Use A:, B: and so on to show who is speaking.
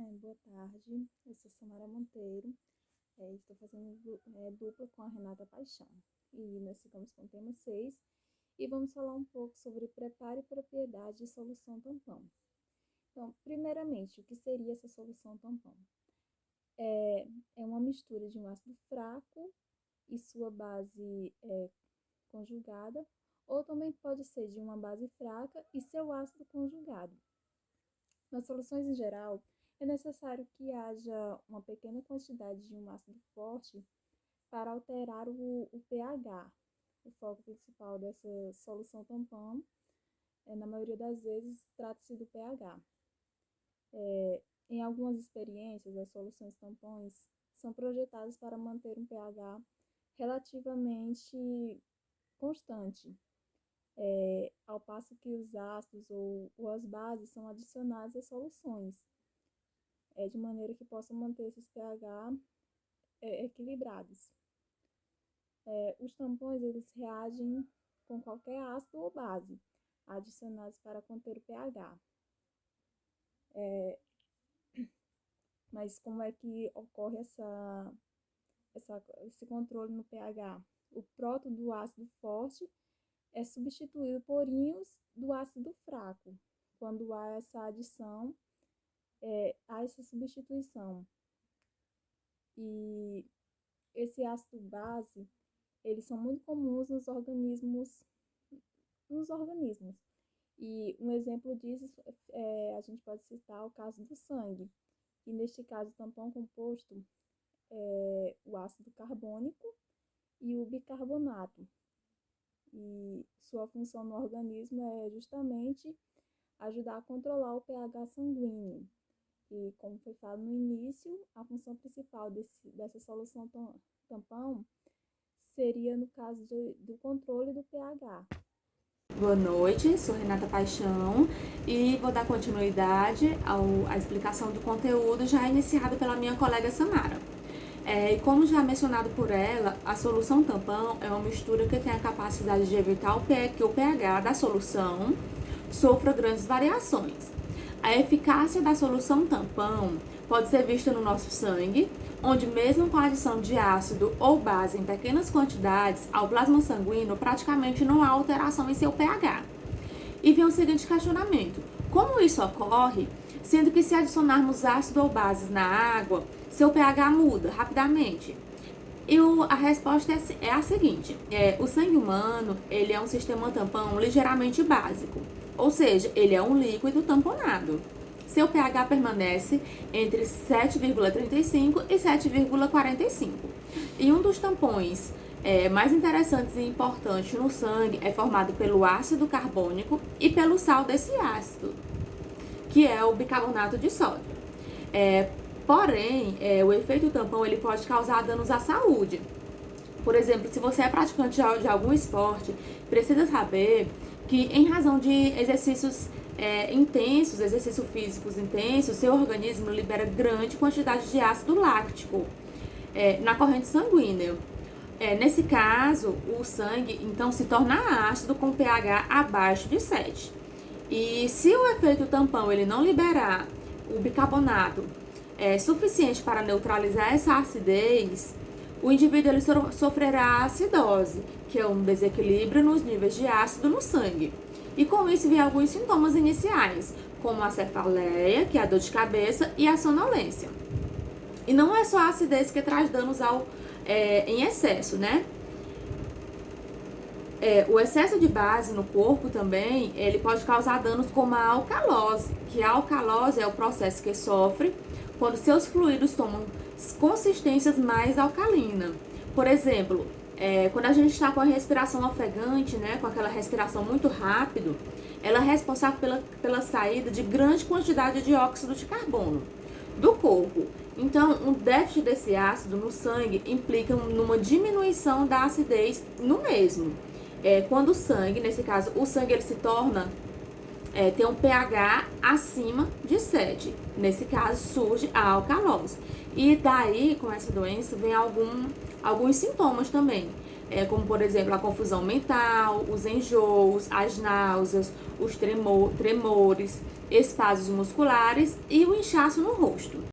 A: Boa tarde, eu sou Samara Monteiro, estou fazendo dupla com a Renata Paixão. E nós ficamos com o tema 6 e vamos falar um pouco sobre preparo e propriedade de solução tampão. Então, primeiramente, o que seria essa solução tampão? É uma mistura de um ácido fraco e sua base conjugada, ou também pode ser de uma base fraca e seu ácido conjugado. Nas soluções em geral, é necessário que haja uma pequena quantidade de um ácido forte para alterar o pH. O foco principal dessa solução tampão, na maioria das vezes, trata-se do pH. Em algumas experiências, as soluções tampões são projetadas para manter um pH relativamente constante, ao passo que os ácidos ou as bases são adicionados às soluções, de maneira que possam manter esses pH equilibrados. Os tampões eles reagem com qualquer ácido ou base adicionados para conter o pH. Mas como é que ocorre esse controle no pH? O próton do ácido forte é substituído por íons do ácido fraco, quando há essa adição, há essa substituição. E esse ácido base, eles são muito comuns nos organismos. E um exemplo disso, a gente pode citar o caso do sangue. E neste caso, o tampão composto é o ácido carbônico e o bicarbonato. E sua função no organismo é justamente ajudar a controlar o pH sanguíneo. E como foi falado no início, a função principal dessa solução tampão seria no caso do controle do pH.
B: Boa noite, sou Renata Paixão e vou dar continuidade à explicação do conteúdo já iniciado pela minha colega Samara. E como já mencionado por ela, a solução tampão é uma mistura que tem a capacidade de evitar que o pH da solução sofra grandes variações. A eficácia da solução tampão pode ser vista no nosso sangue, onde mesmo com a adição de ácido ou base em pequenas quantidades ao plasma sanguíneo, praticamente não há alteração em seu pH. E vem o seguinte questionamento: como isso ocorre, sendo que se adicionarmos ácido ou bases na água, seu pH muda rapidamente? E a resposta é a seguinte: o sangue humano ele é um sistema tampão ligeiramente básico, ou seja, ele é um líquido tamponado. Seu pH permanece entre 7,35 e 7,45. E um dos tampões mais interessantes e importantes no sangue é formado pelo ácido carbônico e pelo sal desse ácido, que é o bicarbonato de sódio. Porém, o efeito tampão ele pode causar danos à saúde. Por exemplo, se você é praticante de algum esporte, precisa saber que em razão de exercícios exercícios físicos intensos, seu organismo libera grande quantidade de ácido láctico na corrente sanguínea. Nesse caso, o sangue então se torna ácido com pH abaixo de 7. E se o efeito tampão ele não liberar o bicarbonato suficiente para neutralizar essa acidez, o indivíduo ele sofrerá acidose, que é um desequilíbrio nos níveis de ácido no sangue. E com isso vem alguns sintomas iniciais, como a cefaleia, que é a dor de cabeça, e a sonolência. E não é só a acidez que traz danos em excesso, né? O excesso de base no corpo também, ele pode causar danos como a alcalose, que a alcalose é o processo que sofre quando seus fluidos tomam consistências mais alcalina. Por exemplo, quando a gente está com a respiração ofegante, né, com aquela respiração muito rápido, ela é responsável pela saída de grande quantidade de óxido de carbono do corpo. Então, um déficit desse ácido no sangue implica numa diminuição da acidez no mesmo. Quando o sangue, nesse caso, o sangue ele se torna tem um pH acima de 7. Nesse caso, surge a alcalose. E daí, com essa doença, vem alguns sintomas também. Como, por exemplo, a confusão mental, os enjoos, as náuseas, os tremores, espasmos musculares e o inchaço no rosto.